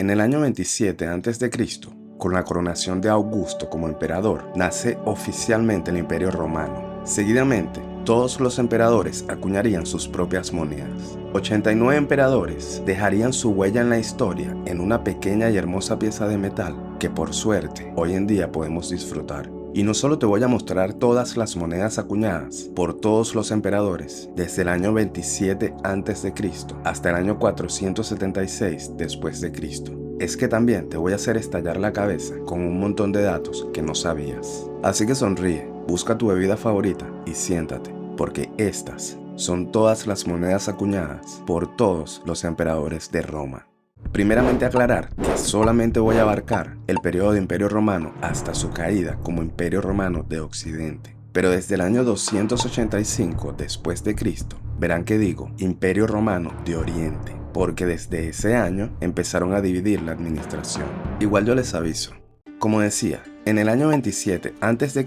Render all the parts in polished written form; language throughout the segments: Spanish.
En el año 27 a.C., con la coronación de Augusto como emperador, nace oficialmente el Imperio Romano. Seguidamente, todos los emperadores acuñarían sus propias monedas. 89 emperadores dejarían su huella en la historia en una pequeña y hermosa pieza de metal que, por suerte, hoy en día podemos disfrutar. Y no solo te voy a mostrar todas las monedas acuñadas por todos los emperadores desde el año 27 a.C. hasta el año 476 después de Cristo. Es que también te voy a hacer estallar la cabeza con un montón de datos que no sabías. Así que sonríe, busca tu bebida favorita y siéntate, porque estas son todas las monedas acuñadas por todos los emperadores de Roma. Primeramente aclarar que solamente voy a abarcar el periodo de Imperio Romano hasta su caída como Imperio Romano de Occidente. Pero desde el año 285 después de Cristo, verán que digo Imperio Romano de Oriente, porque desde ese año empezaron a dividir la administración. Igual yo les aviso. Como decía, en el año 27 a.C.,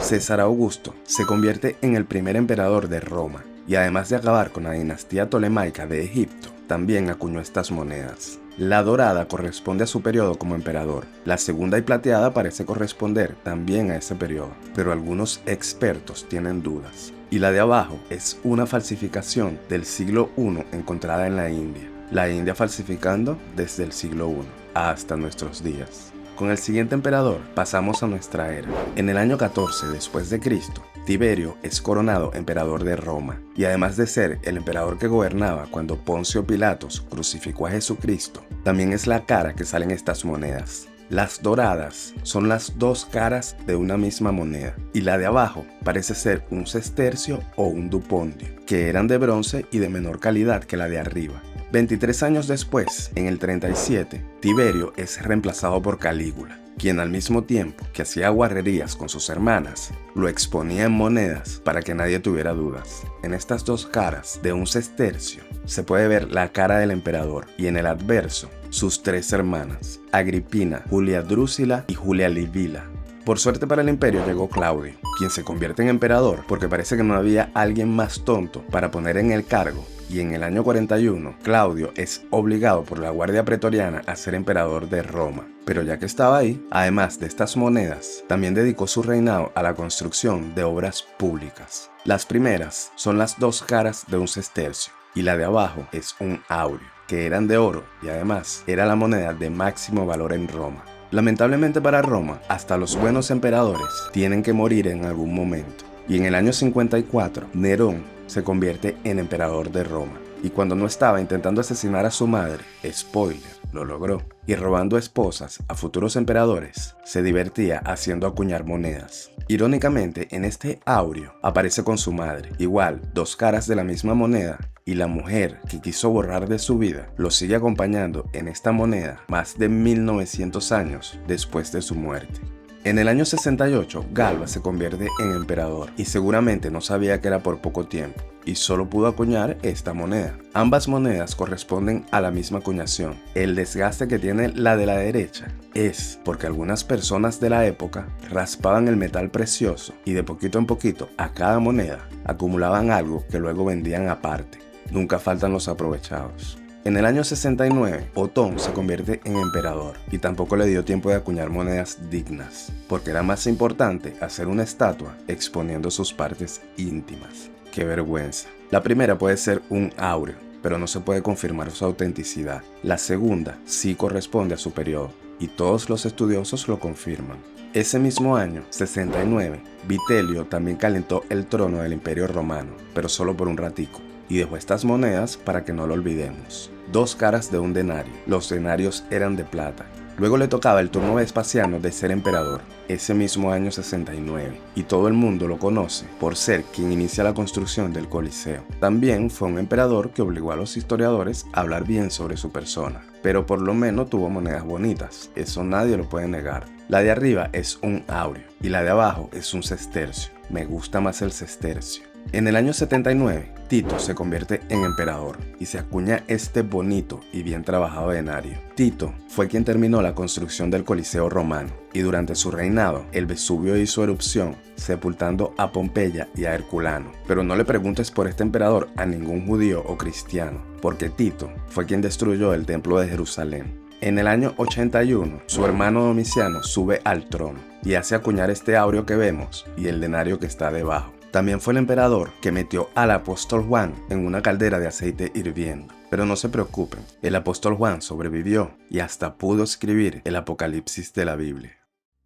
César Augusto se convierte en el primer emperador de Roma, y además de acabar con la dinastía tolemaica de Egipto, también acuñó estas monedas. La dorada corresponde a su periodo como emperador. La segunda y plateada parece corresponder también a ese periodo, pero algunos expertos tienen dudas. Y la de abajo es una falsificación del siglo I encontrada en la India. La India falsificando desde el siglo I hasta nuestros días. Con el siguiente emperador pasamos a nuestra era. En el año 14 después de Cristo, Tiberio es coronado emperador de Roma, y además de ser el emperador que gobernaba cuando Poncio Pilatos crucificó a Jesucristo, también es la cara que salen estas monedas. Las doradas son las dos caras de una misma moneda, y la de abajo parece ser un sestercio o un dupondio, que eran de bronce y de menor calidad que la de arriba. 23 años después, en el 37, Tiberio es reemplazado por Calígula, quien al mismo tiempo que hacía guarrerías con sus hermanas, lo exponía en monedas para que nadie tuviera dudas. En estas dos caras de un sestercio se puede ver la cara del emperador y en el adverso sus tres hermanas, Agripina, Julia Drusila y Julia Livila. Por suerte para el imperio llegó Claudio, quien se convierte en emperador porque parece que no había alguien más tonto para poner en el cargo. Y en el año 41, Claudio es obligado por la Guardia Pretoriana a ser emperador de Roma. Pero ya que estaba ahí, además de estas monedas, también dedicó su reinado a la construcción de obras públicas. Las primeras son las dos caras de un sestercio, y la de abajo es un áureo, que eran de oro y además era la moneda de máximo valor en Roma. Lamentablemente para Roma, hasta los buenos emperadores tienen que morir en algún momento. Y en el año 54, Nerón se convierte en emperador de Roma. Y cuando no estaba intentando asesinar a su madre, spoiler, lo logró. Y robando esposas a futuros emperadores, se divertía haciendo acuñar monedas. Irónicamente, en este áureo aparece con su madre, igual, dos caras de la misma moneda, y la mujer que quiso borrar de su vida lo sigue acompañando en esta moneda más de 1900 años después de su muerte. En el año 68, Galba se convierte en emperador y seguramente no sabía que era por poco tiempo y solo pudo acuñar esta moneda. Ambas monedas corresponden a la misma acuñación. El desgaste que tiene la de la derecha es porque algunas personas de la época raspaban el metal precioso y de poquito en poquito a cada moneda acumulaban algo que luego vendían aparte. Nunca faltan los aprovechados. En el año 69, Otón se convierte en emperador y tampoco le dio tiempo de acuñar monedas dignas, porque era más importante hacer una estatua exponiendo sus partes íntimas. ¡Qué vergüenza! La primera puede ser un áureo, pero no se puede confirmar su autenticidad. La segunda sí corresponde a su periodo, y todos los estudiosos lo confirman. Ese mismo año, 69, Vitelio también calentó el trono del Imperio Romano, pero solo por un ratico. Y dejó estas monedas para que no lo olvidemos. Dos caras de un denario. Los denarios eran de plata. Luego le tocaba el turno a Vespasiano de ser emperador, ese mismo año 69, y todo el mundo lo conoce por ser quien inicia la construcción del Coliseo. También fue un emperador que obligó a los historiadores a hablar bien sobre su persona, pero por lo menos tuvo monedas bonitas, eso nadie lo puede negar. La de arriba es un áureo y la de abajo es un sestercio. Me gusta más el sestercio. En el año 79, Tito se convierte en emperador y se acuña este bonito y bien trabajado denario. Tito fue quien terminó la construcción del Coliseo romano y durante su reinado el Vesubio hizo erupción, sepultando a Pompeya y a Herculano. Pero no le preguntes por este emperador a ningún judío o cristiano, porque Tito fue quien destruyó el templo de Jerusalén. En el año 81, su hermano Domiciano sube al trono y hace acuñar este áureo que vemos y el denario que está debajo. También fue el emperador que metió al apóstol Juan en una caldera de aceite hirviendo. Pero no se preocupen, el apóstol Juan sobrevivió y hasta pudo escribir el Apocalipsis de la Biblia.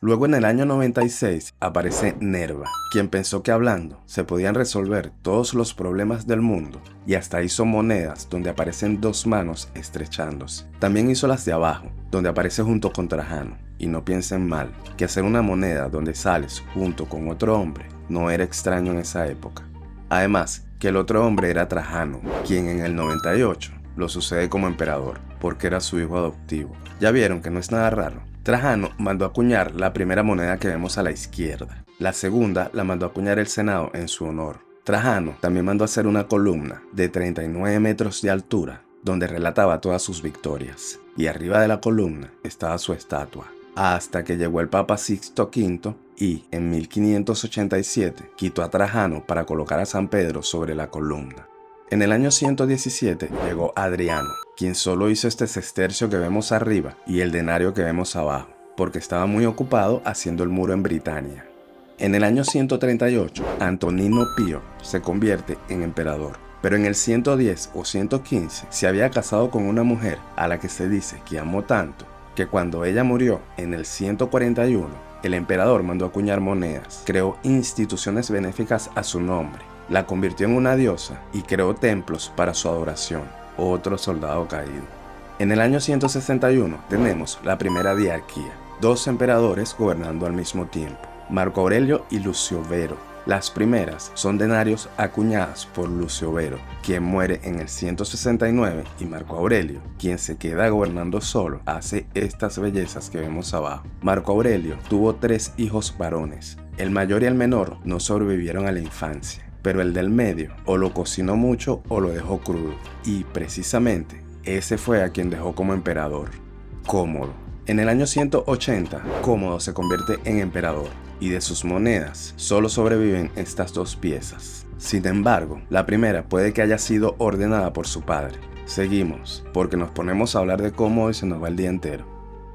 Luego en el año 96 aparece Nerva, quien pensó que hablando se podían resolver todos los problemas del mundo y hasta hizo monedas donde aparecen dos manos estrechándose. También hizo las de abajo, donde aparece junto con Trajano. Y no piensen mal, que hacer una moneda donde sales junto con otro hombre no era extraño en esa época. Además, que el otro hombre era Trajano, quien en el 98 lo sucede como emperador, porque era su hijo adoptivo. Ya vieron que no es nada raro. Trajano mandó acuñar la primera moneda que vemos a la izquierda. La segunda la mandó acuñar el Senado en su honor. Trajano también mandó hacer una columna de 39 metros de altura, donde relataba todas sus victorias. Y arriba de la columna estaba su estatua. Hasta que llegó el Papa Sixto V y, en 1587, quitó a Trajano para colocar a San Pedro sobre la columna. En el año 117 llegó Adriano, quien solo hizo este sestercio que vemos arriba y el denario que vemos abajo, porque estaba muy ocupado haciendo el muro en Britania. En el año 138, Antonino Pío se convierte en emperador, pero en el 110 o 115 se había casado con una mujer a la que se dice que amó tanto, que cuando ella murió en el 141, el emperador mandó acuñar monedas, creó instituciones benéficas a su nombre, la convirtió en una diosa y creó templos para su adoración. Otro soldado caído. En el año 161 tenemos la primera diarquía, dos emperadores gobernando al mismo tiempo, Marco Aurelio y Lucio Vero. Las primeras son denarios acuñadas por Lucio Vero, quien muere en el 169, y Marco Aurelio, quien se queda gobernando solo, hace estas bellezas que vemos abajo. Marco Aurelio tuvo 3 hijos varones. El mayor y el menor no sobrevivieron a la infancia, pero el del medio o lo cocinó mucho o lo dejó crudo, y precisamente ese fue a quien dejó como emperador, Cómodo. En el año 180, Cómodo se convierte en emperador, y de sus monedas solo sobreviven estas 2 piezas. Sin embargo, la primera puede que haya sido ordenada por su padre. Seguimos, porque nos ponemos a hablar de Cómodo y se nos va el día entero.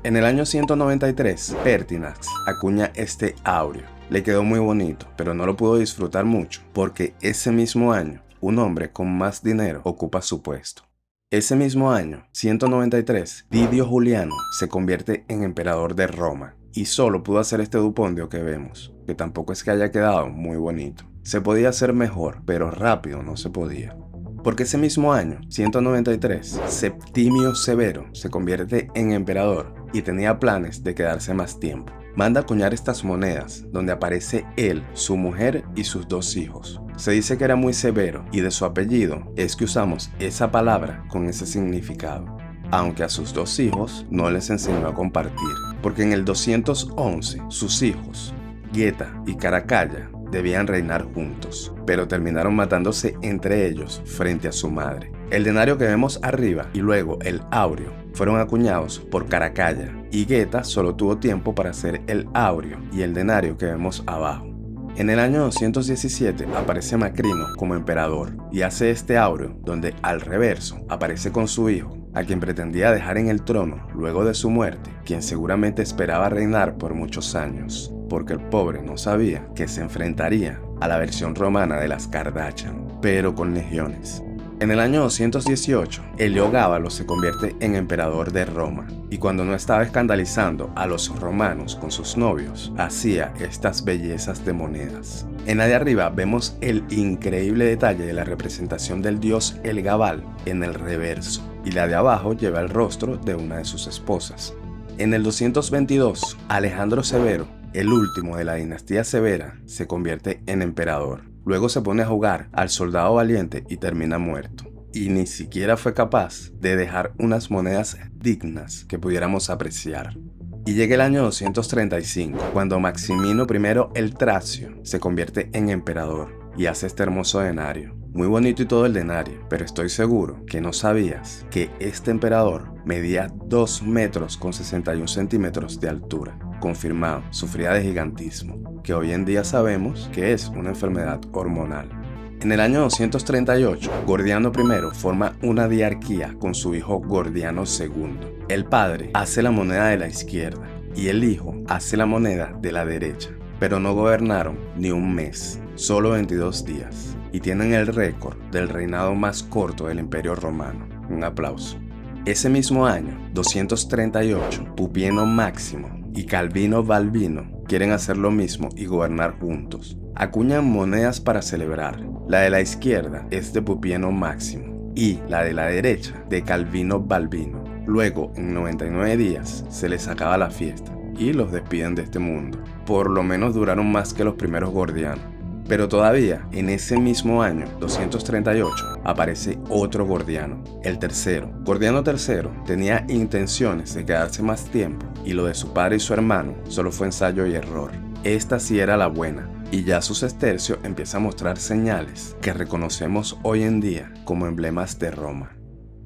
En el año 193, Pertinax acuña este áureo. Le quedó muy bonito, pero no lo pudo disfrutar mucho, porque ese mismo año, un hombre con más dinero ocupa su puesto. Ese mismo año, 193, Didio Juliano se convierte en emperador de Roma, y solo pudo hacer este dupondio que vemos, que tampoco es que haya quedado muy bonito. Se podía hacer mejor, pero rápido no se podía. Porque ese mismo año, 193, Septimio Severo se convierte en emperador y tenía planes de quedarse más tiempo. Manda acuñar estas monedas, donde aparece él, su mujer y sus 2 hijos. Se dice que era muy severo y de su apellido es que usamos esa palabra con ese significado. Aunque a sus 2 hijos no les enseñó a compartir, porque en el 211 sus hijos, Geta y Caracalla, debían reinar juntos, pero terminaron matándose entre ellos frente a su madre. El denario que vemos arriba y luego el áureo fueron acuñados por Caracalla, y Geta solo tuvo tiempo para hacer el áureo y el denario que vemos abajo. En el año 217 aparece Macrino como emperador y hace este áureo donde al reverso aparece con su hijo, a quien pretendía dejar en el trono luego de su muerte, quien seguramente esperaba reinar por muchos años, porque el pobre no sabía que se enfrentaría a la versión romana de las Kardashian, pero con legiones. En el año 218, Heliogábalo se convierte en emperador de Roma, y cuando no estaba escandalizando a los romanos con sus novios, hacía estas bellezas de monedas. En la de arriba vemos el increíble detalle de la representación del dios Helgabal en el reverso, y la de abajo lleva el rostro de una de sus esposas. En el 222, Alejandro Severo, el último de la dinastía Severa, se convierte en emperador. Luego se pone a jugar al soldado valiente y termina muerto. Y ni siquiera fue capaz de dejar unas monedas dignas que pudiéramos apreciar. Y llega el año 235, cuando Maximino I el Tracio se convierte en emperador y hace este hermoso denario. Muy bonito y todo el denario, pero estoy seguro que no sabías que este emperador medía 2 metros con 61 centímetros de altura. Confirmado, sufría de gigantismo, que hoy en día sabemos que es una enfermedad hormonal. En el año 238, Gordiano I forma una diarquía con su hijo Gordiano II. El padre hace la moneda de la izquierda y el hijo hace la moneda de la derecha, pero no gobernaron ni un mes, solo 22 días, y tienen el récord del reinado más corto del Imperio Romano. Un aplauso. Ese mismo año, 238, Pupieno Máximo y Calvino Balbino quieren hacer lo mismo y gobernar juntos. Acuñan monedas para celebrar. La de la izquierda es de Pupieno Máximo y la de la derecha de Calvino Balbino. Luego, en 99 días, se les acaba la fiesta y los despiden de este mundo. Por lo menos duraron más que los primeros gordianos. Pero todavía, en ese mismo año, 238, aparece otro Gordiano, el tercero. Gordiano III tenía intenciones de quedarse más tiempo y lo de su padre y su hermano solo fue ensayo y error. Esta sí era la buena, y ya su sestercio empieza a mostrar señales que reconocemos hoy en día como emblemas de Roma.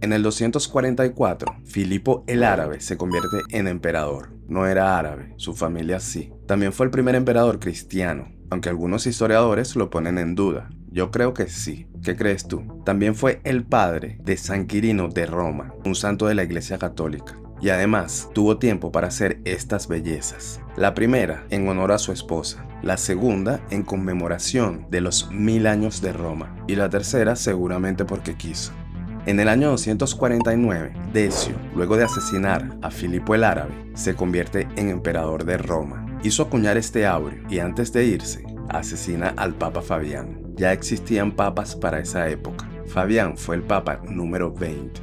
En el 244, Filipo el Árabe se convierte en emperador. No era árabe, su familia sí. También fue el primer emperador cristiano, aunque algunos historiadores lo ponen en duda. Yo creo que sí. ¿Qué crees tú? También fue el padre de San Quirino de Roma, un santo de la Iglesia Católica. Y además tuvo tiempo para hacer estas bellezas. La primera en honor a su esposa, la segunda en conmemoración de los 1000 años de Roma y la tercera seguramente porque quiso. En el año 249, Decio, luego de asesinar a Filipo el Árabe, se convierte en emperador de Roma. Hizo acuñar este aureo y antes de irse, asesina al Papa Fabián. Ya existían papas para esa época. Fabián fue el papa número 20.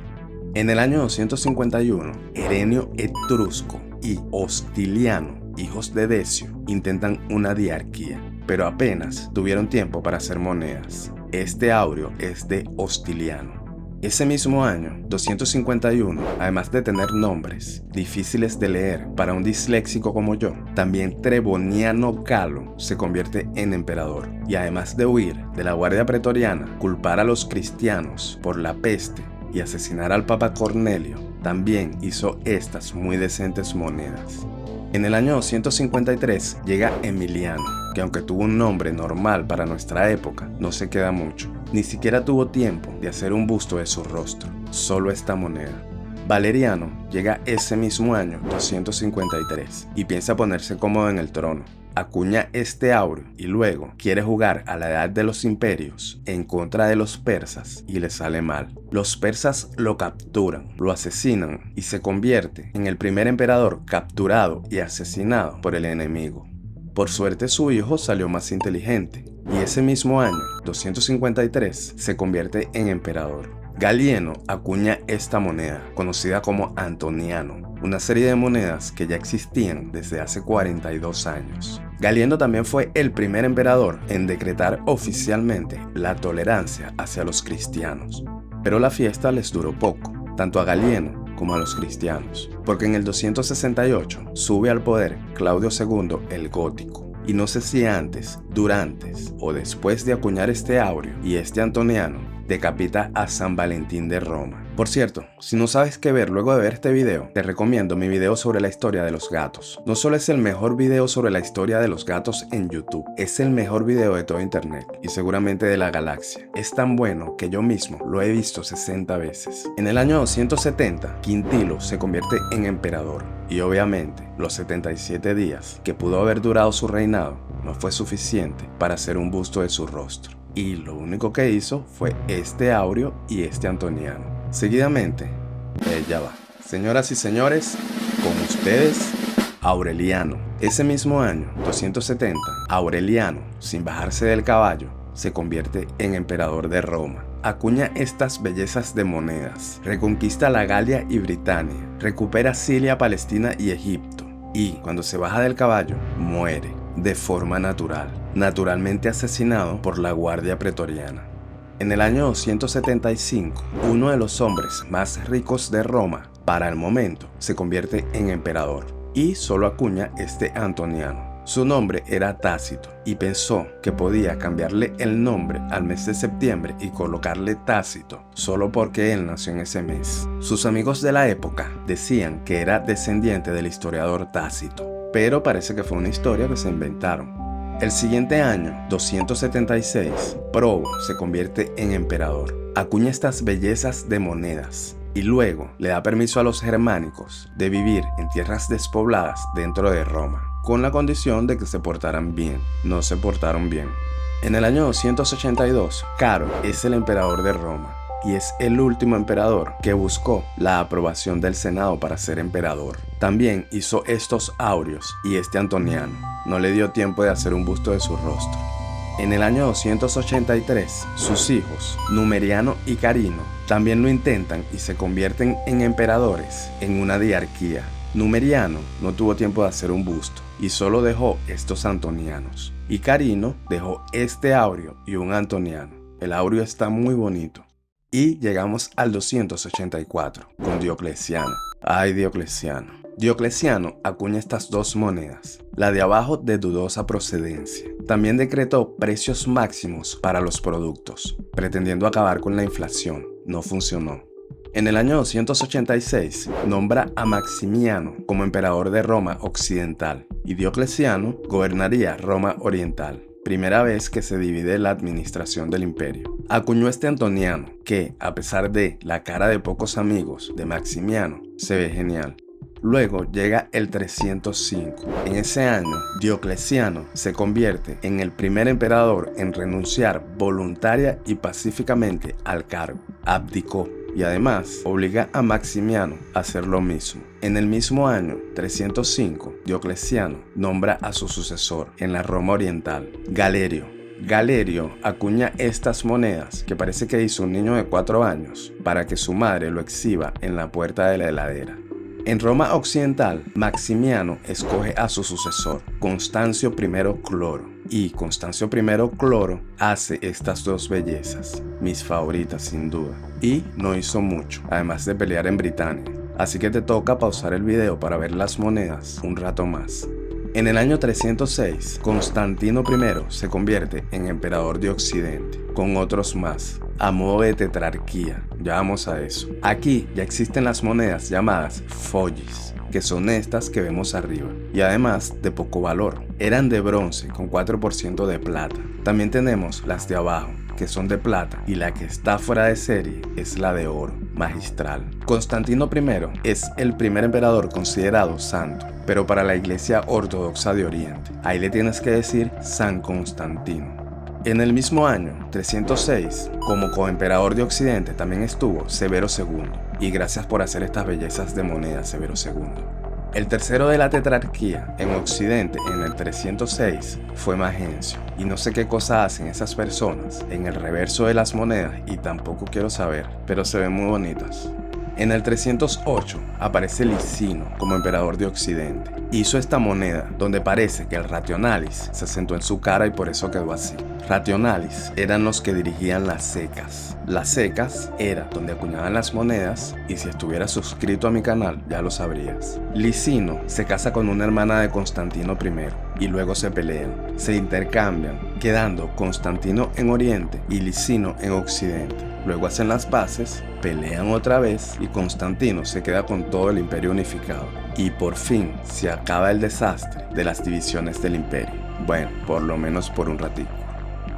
En el año 251, Herenio Etrusco y Hostiliano, hijos de Decio, intentan una diarquía, pero apenas tuvieron tiempo para hacer monedas. Este aureo es de Hostiliano. Ese mismo año, 251, además de tener nombres difíciles de leer para un disléxico como yo, también Treboniano Calo se convierte en emperador. Y además de huir de la guardia pretoriana, culpar a los cristianos por la peste y asesinar al Papa Cornelio, también hizo estas muy decentes monedas. En el año 253 llega Emiliano, que aunque tuvo un nombre normal para nuestra época, no se queda mucho. Ni siquiera tuvo tiempo de hacer un busto de su rostro, solo esta moneda. Valeriano llega ese mismo año, 253, y piensa ponerse cómodo en el trono. Acuña este aureo y luego quiere jugar a la edad de los imperios en contra de los persas y le sale mal. Los persas lo capturan, lo asesinan y se convierte en el primer emperador capturado y asesinado por el enemigo. Por suerte su hijo salió más inteligente y ese mismo año, 253, se convierte en emperador. Galieno acuña esta moneda, conocida como Antoniano, una serie de monedas que ya existían desde hace 42 años. Galieno también fue el primer emperador en decretar oficialmente la tolerancia hacia los cristianos. Pero la fiesta les duró poco, tanto a Galieno como a los cristianos, porque en el 268 sube al poder Claudio II el Gótico. Y no sé si antes, durante o después de acuñar este aureo y este Antoniano, decapita a San Valentín de Roma. Por cierto, si no sabes qué ver luego de ver este video, te recomiendo mi video sobre la historia de los gatos. No solo es el mejor video sobre la historia de los gatos en YouTube, es el mejor video de todo internet y seguramente de la galaxia. Es tan bueno que yo mismo lo he visto 60 veces. En el año 270, Quintilo se convierte en emperador y obviamente los 77 días que pudo haber durado su reinado no fue suficiente para hacer un busto de su rostro. Y lo único que hizo fue este aureo y este Antoniano. Seguidamente, ya va. Señoras y señores, con ustedes, Aureliano. Ese mismo año, 270, Aureliano, sin bajarse del caballo, se convierte en emperador de Roma. Acuña estas bellezas de monedas, reconquista la Galia y Britania, recupera Siria, Palestina y Egipto. Y cuando se baja del caballo, muere de forma natural, naturalmente asesinado por la guardia pretoriana. En el año 275, uno de los hombres más ricos de Roma, para el momento, se convierte en emperador y solo acuña este Antoniano. Su nombre era Tácito y pensó que podía cambiarle el nombre al mes de septiembre y colocarle Tácito solo porque él nació en ese mes. Sus amigos de la época decían que era descendiente del historiador Tácito, pero parece que fue una historia que se inventaron. El siguiente año, 276, Probo se convierte en emperador. Acuña estas bellezas de monedas y luego le da permiso a los germánicos de vivir en tierras despobladas dentro de Roma, con la condición de que se portaran bien. No se portaron bien. En el año 282, Caro es el emperador de Roma y es el último emperador que buscó la aprobación del Senado para ser emperador. También hizo estos áureos y este antoniano. No le dio tiempo de hacer un busto de su rostro. En el año 283, sus hijos, Numeriano y Carino, también lo intentan y se convierten en emperadores en una diarquía. Numeriano no tuvo tiempo de hacer un busto y solo dejó estos antonianos. Y Carino dejó este áureo y un antoniano. El áureo está muy bonito. Y llegamos al 284 con Diocleciano. ¡Ay, Diocleciano! Diocleciano acuña estas dos monedas, la de abajo de dudosa procedencia. También decretó precios máximos para los productos, pretendiendo acabar con la inflación. No funcionó. En el año 286 nombra a Maximiano como emperador de Roma Occidental y Diocleciano gobernaría Roma Oriental. Primera vez que se divide la administración del imperio. Acuñó este Antoniano, que, a pesar de la cara de pocos amigos de Maximiano, se ve genial. Luego llega el 305. En ese año, Diocleciano se convierte en el primer emperador en renunciar voluntaria y pacíficamente al cargo. Abdicó y además obliga a Maximiano a hacer lo mismo. En el mismo año, 305, Diocleciano nombra a su sucesor en la Roma Oriental, Galerio. Galerio acuña estas monedas que parece que hizo un niño de 4 años para que su madre lo exhiba en la puerta de la heladera. En Roma Occidental, Maximiano escoge a su sucesor, Constancio I Cloro. Y Constancio I Cloro hace estas dos bellezas, mis favoritas sin duda. Y no hizo mucho, además de pelear en Britania. Así que te toca pausar el video para ver las monedas un rato más. En el año 306, Constantino I se convierte en emperador de Occidente, con otros más, a modo de tetrarquía. Ya vamos a eso. Aquí ya existen las monedas llamadas follis, que son estas que vemos arriba, y además de poco valor. Eran de bronce con 4% de plata. También tenemos las de abajo, que son de plata, y la que está fuera de serie es la de oro, magistral. Constantino I es el primer emperador considerado santo, pero para la Iglesia Ortodoxa de Oriente. Ahí le tienes que decir San Constantino. En el mismo año, 306, como coemperador de Occidente también estuvo Severo II, y gracias por hacer estas bellezas de moneda, Severo II. El tercero de la tetrarquía en Occidente en el 306 fue Magencio, y no sé qué cosa hacen esas personas en el reverso de las monedas y tampoco quiero saber, pero se ven muy bonitas. En el 308 aparece Licino como emperador de Occidente. Hizo esta moneda donde parece que el rationalis se sentó en su cara y por eso quedó así. Rationalis eran los que dirigían las secas. Las secas era donde acuñaban las monedas y si estuvieras suscrito a mi canal ya lo sabrías. Licino se casa con una hermana de Constantino I y luego se pelean. Se intercambian, quedando Constantino en Oriente y Licino en Occidente. Luego hacen las paces, pelean otra vez y Constantino se queda con todo el imperio unificado. Y por fin se acaba el desastre de las divisiones del imperio. Bueno, por lo menos por un ratito.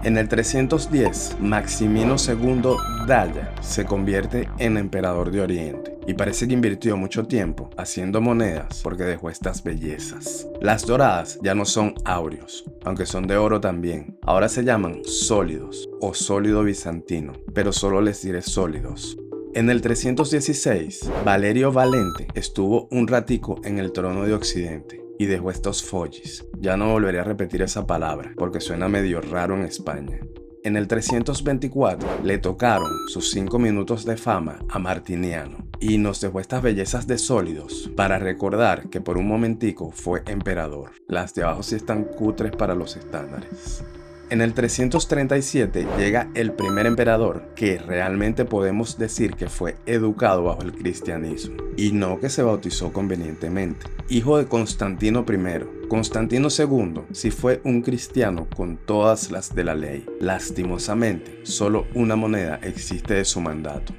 En el 310, Maximino II Daya se convierte en emperador de Oriente y parece que invirtió mucho tiempo haciendo monedas porque dejó estas bellezas. Las doradas ya no son áureos, aunque son de oro también. Ahora se llaman sólidos o sólido bizantino, pero solo les diré sólidos. En el 316, Valerio Valente estuvo un ratico en el trono de Occidente y dejó estos follis. Ya no volveré a repetir esa palabra porque suena medio raro en España. En el 324 le tocaron sus 5 minutos de fama a Martiniano y nos dejó estas bellezas de sólidos para recordar que por un momentico fue emperador. Las de abajo sí están cutres para los estándares. En el 337 llega el primer emperador que realmente podemos decir que fue educado bajo el cristianismo y no que se bautizó convenientemente. Hijo de Constantino I. Constantino II sí fue un cristiano con todas las de la ley. Lastimosamente, solo una moneda existe de su mandato.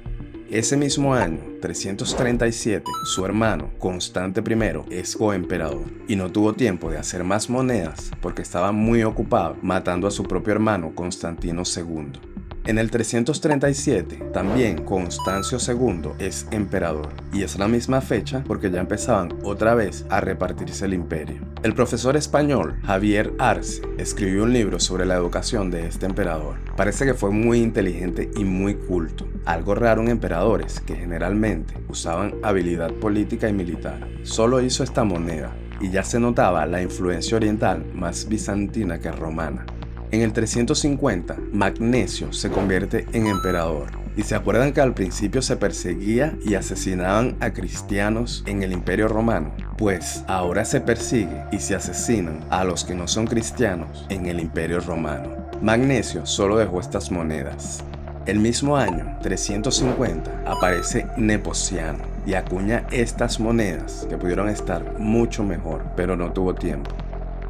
Ese mismo año, 337, su hermano, Constante I, es coemperador y no tuvo tiempo de hacer más monedas porque estaba muy ocupado matando a su propio hermano Constantino II. En el 337, también Constancio II es emperador, y es la misma fecha porque ya empezaban otra vez a repartirse el imperio. El profesor español Javier Arce escribió un libro sobre la educación de este emperador. Parece que fue muy inteligente y muy culto, algo raro en emperadores que generalmente usaban habilidad política y militar. Solo hizo esta moneda y ya se notaba la influencia oriental más bizantina que romana. En el 350, Magnesio se convierte en emperador. ¿Y se acuerdan que al principio se perseguía y asesinaban a cristianos en el Imperio Romano? Pues ahora se persigue y se asesinan a los que no son cristianos en el Imperio Romano. Magnesio solo dejó estas monedas. El mismo año, 350, aparece Nepociano y acuña estas monedas que pudieron estar mucho mejor, pero no tuvo tiempo.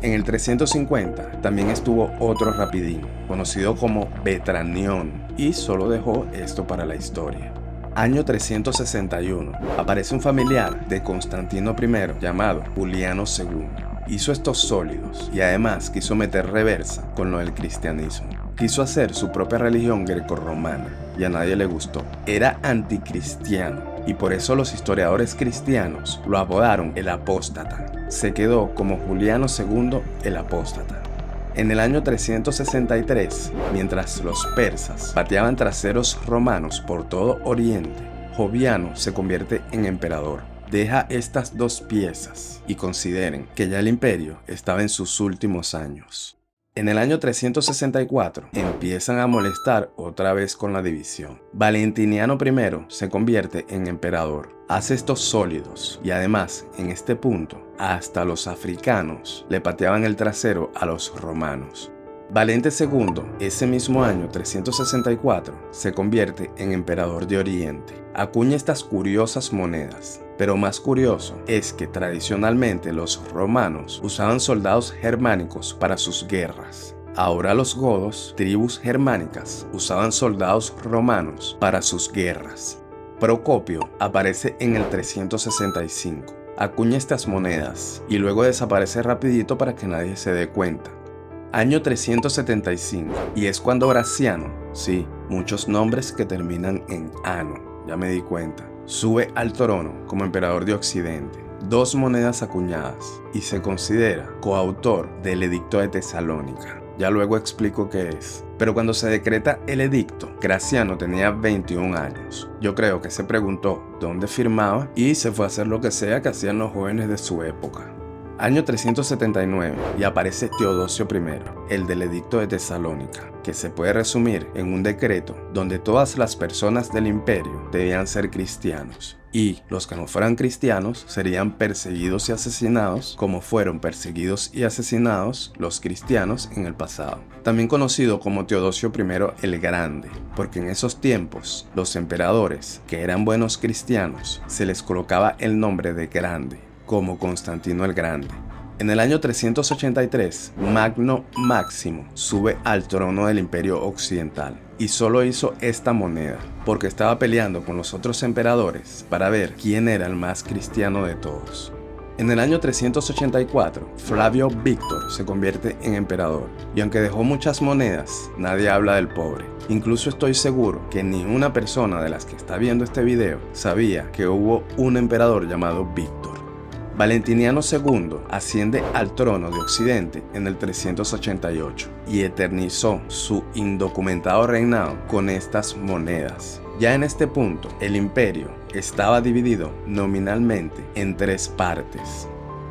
En el 350 también estuvo otro rapidín, conocido como Vetranión, y solo dejó esto para la historia. Año 361, aparece un familiar de Constantino I llamado Juliano II. Hizo estos sólidos y además quiso meter reversa con lo del cristianismo. Quiso hacer su propia religión grecorromana y a nadie le gustó. Era anticristiano y por eso los historiadores cristianos lo apodaron el apóstata. Se quedó como Juliano II el apóstata. En el año 363, mientras los persas pateaban traseros romanos por todo Oriente, Joviano se convierte en emperador. Deja estas dos piezas y consideren que ya el imperio estaba en sus últimos años. En el año 364 empiezan a molestar otra vez con la división. Valentiniano I se convierte en emperador. Hace estos sólidos y además en este punto hasta los africanos le pateaban el trasero a los romanos. Valente II, ese mismo año 364, se convierte en emperador de Oriente. Acuña estas curiosas monedas. Pero más curioso es que tradicionalmente los romanos usaban soldados germánicos para sus guerras. Ahora los godos, tribus germánicas, usaban soldados romanos para sus guerras. Procopio aparece en el 365. Acuña estas monedas y luego desaparece rapidito para que nadie se dé cuenta. Año 375, y es cuando Graciano, sí, muchos nombres que terminan en ano, ya me di cuenta, sube al trono como emperador de Occidente. 2 monedas acuñadas y se considera coautor del Edicto de Tesalónica. Ya luego explico qué es. Pero cuando se decreta el edicto, Graciano tenía 21 años. Yo creo que se preguntó dónde firmaba y se fue a hacer lo que sea que hacían los jóvenes de su época. Año 379 y aparece Teodosio I, el del Edicto de Tesalónica, que se puede resumir en un decreto donde todas las personas del imperio debían ser cristianos y los que no fueran cristianos serían perseguidos y asesinados como fueron perseguidos y asesinados los cristianos en el pasado. También conocido como Teodosio I el Grande, porque en esos tiempos los emperadores que eran buenos cristianos se les colocaba el nombre de Grande, como Constantino el Grande. En el año 383, Magno Máximo sube al trono del Imperio Occidental y solo hizo esta moneda porque estaba peleando con los otros emperadores para ver quién era el más cristiano de todos. En el año 384, Flavio Víctor se convierte en emperador y aunque dejó muchas monedas, nadie habla del pobre. Incluso estoy seguro que ni una persona de las que está viendo este video sabía que hubo un emperador llamado Víctor. Valentiniano II asciende al trono de Occidente en el 388 y eternizó su indocumentado reinado con estas monedas. Ya en este punto, el imperio estaba dividido nominalmente en 3 partes.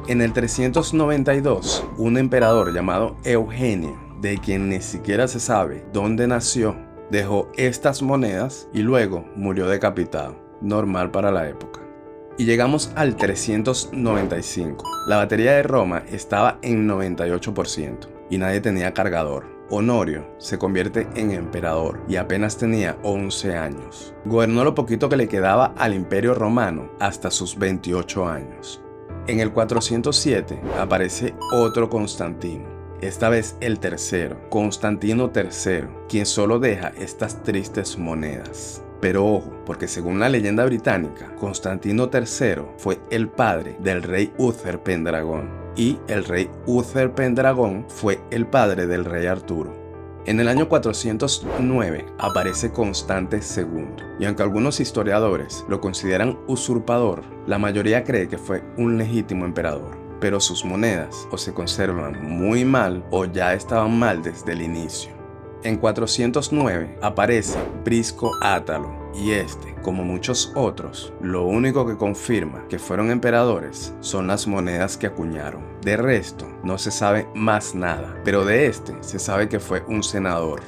En el 392, un emperador llamado Eugenio, de quien ni siquiera se sabe dónde nació, dejó estas monedas y luego murió decapitado, normal para la época. Y llegamos al 395. La batería de Roma estaba en 98% y nadie tenía cargador. Honorio se convierte en emperador y apenas tenía 11 años. Gobernó lo poquito que le quedaba al Imperio Romano hasta sus 28 años. En el 407 aparece otro Constantino, esta vez el tercero, Constantino III, quien solo deja estas tristes monedas. Pero ojo, porque según la leyenda británica, Constantino III fue el padre del rey Uther Pendragón y el rey Uther Pendragón fue el padre del rey Arturo. En el año 409 aparece Constante II, y aunque algunos historiadores lo consideran usurpador, la mayoría cree que fue un legítimo emperador, pero sus monedas o se conservan muy mal o ya estaban mal desde el inicio. En 409 aparece Prisco Átalo, y este, como muchos otros, lo único que confirma que fueron emperadores son las monedas que acuñaron. De resto, no se sabe más nada, pero de este se sabe que fue un senador.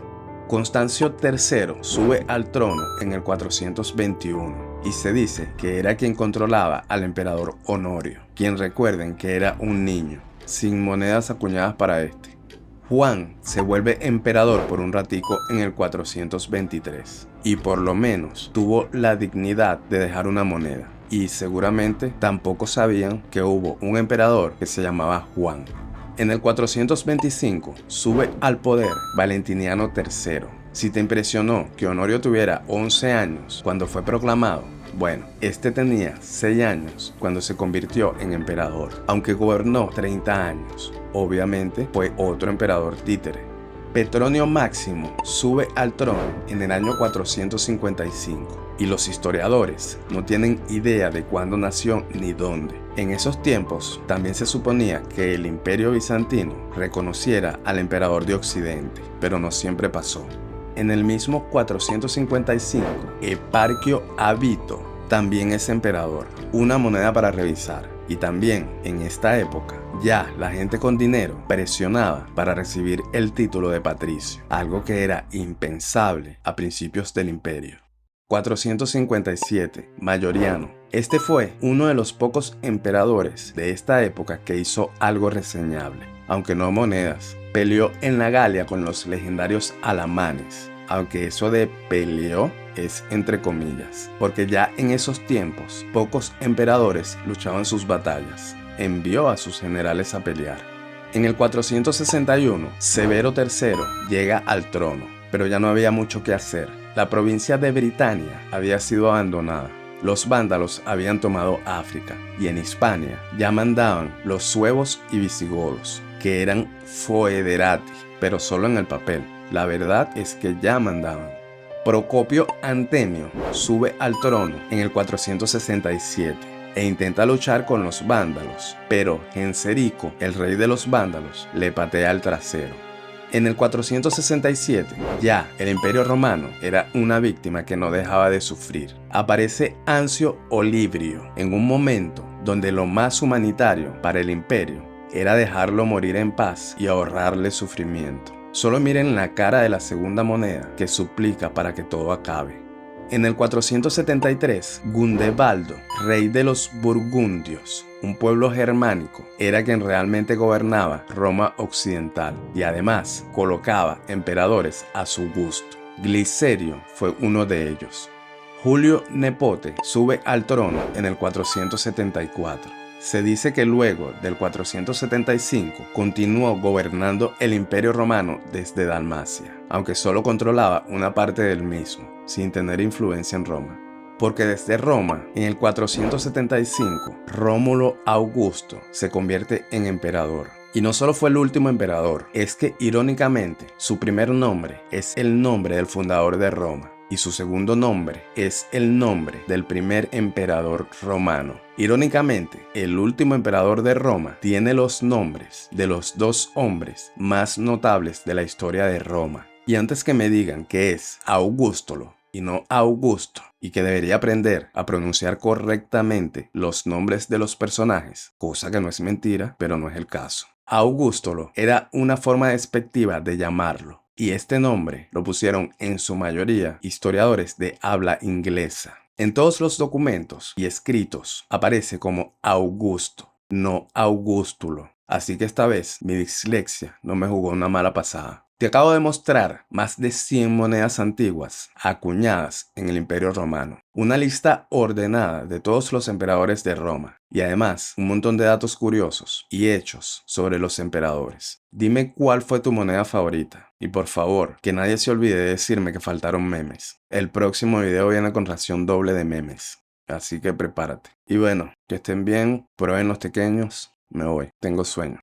Constancio III sube al trono en el 421 y se dice que era quien controlaba al emperador Honorio, quien recuerden que era un niño, sin monedas acuñadas para este. Juan se vuelve emperador por un ratico en el 423 y por lo menos tuvo la dignidad de dejar una moneda, y seguramente tampoco sabían que hubo un emperador que se llamaba Juan. En el 425 sube al poder Valentiniano III. Si te impresionó que Honorio tuviera 11 años cuando fue proclamado, bueno, este tenía 6 años cuando se convirtió en emperador, aunque gobernó 30 años. Obviamente fue otro emperador títere. Petronio Máximo sube al trono en el año 455 y los historiadores no tienen idea de cuándo nació ni dónde. En esos tiempos también se suponía que el Imperio Bizantino reconociera al emperador de Occidente, pero no siempre pasó. En el mismo 455, Eparquio Abito también es emperador, una moneda para revisar. Y también en esta época, ya la gente con dinero presionaba para recibir el título de patricio, algo que era impensable a principios del imperio. 457, Mayoriano. Este fue uno de los pocos emperadores de esta época que hizo algo reseñable, aunque no monedas. Peleó en la Galia con los legendarios alamanes, aunque eso de peleó es entre comillas, porque ya en esos tiempos pocos emperadores luchaban sus batallas. Envió a sus generales a pelear. En el 461, Severo III llega al trono, pero ya no había mucho que hacer. La provincia de Britania había sido abandonada. Los vándalos habían tomado África y en Hispania ya mandaban los suevos y visigodos, que eran foederati, pero solo en el papel. La verdad es que ya mandaban. Procopio Antemio sube al trono en el 467 e intenta luchar con los vándalos, pero Genserico, el rey de los vándalos, le patea el trasero. En el 467, ya el Imperio Romano era una víctima que no dejaba de sufrir. Aparece Ancio Olibrio en un momento donde lo más humanitario para el imperio era dejarlo morir en paz y ahorrarle sufrimiento. Solo miren la cara de la segunda moneda que suplica para que todo acabe. En el 473, Gundebaldo, rey de los burgundios, un pueblo germánico, era quien realmente gobernaba Roma occidental y además colocaba emperadores a su gusto. Glicerio fue uno de ellos. Julio Nepote sube al trono en el 474. Se dice que luego del 475 continuó gobernando el Imperio Romano desde Dalmacia, aunque solo controlaba una parte del mismo, sin tener influencia en Roma. Porque desde Roma, en el 475, Rómulo Augusto se convierte en emperador. Y no solo fue el último emperador, es que irónicamente su primer nombre es el nombre del fundador de Roma. Y su segundo nombre es el nombre del primer emperador romano. Irónicamente, el último emperador de Roma tiene los nombres de los dos hombres más notables de la historia de Roma. Y antes que me digan que es Augustolo y no Augusto, y que debería aprender a pronunciar correctamente los nombres de los personajes, cosa que no es mentira, pero no es el caso. Augustolo era una forma despectiva de llamarlo. Y este nombre lo pusieron en su mayoría historiadores de habla inglesa. En todos los documentos y escritos aparece como Augusto, no Augustulo. Así que esta vez mi dislexia no me jugó una mala pasada. Te acabo de mostrar más de 100 monedas antiguas acuñadas en el Imperio Romano. Una lista ordenada de todos los emperadores de Roma. Y además, un montón de datos curiosos y hechos sobre los emperadores. Dime cuál fue tu moneda favorita. Y por favor, que nadie se olvide de decirme que faltaron memes. El próximo video viene con ración doble de memes. Así que prepárate. Y bueno, que estén bien, prueben los pequeños. Me voy, tengo sueño.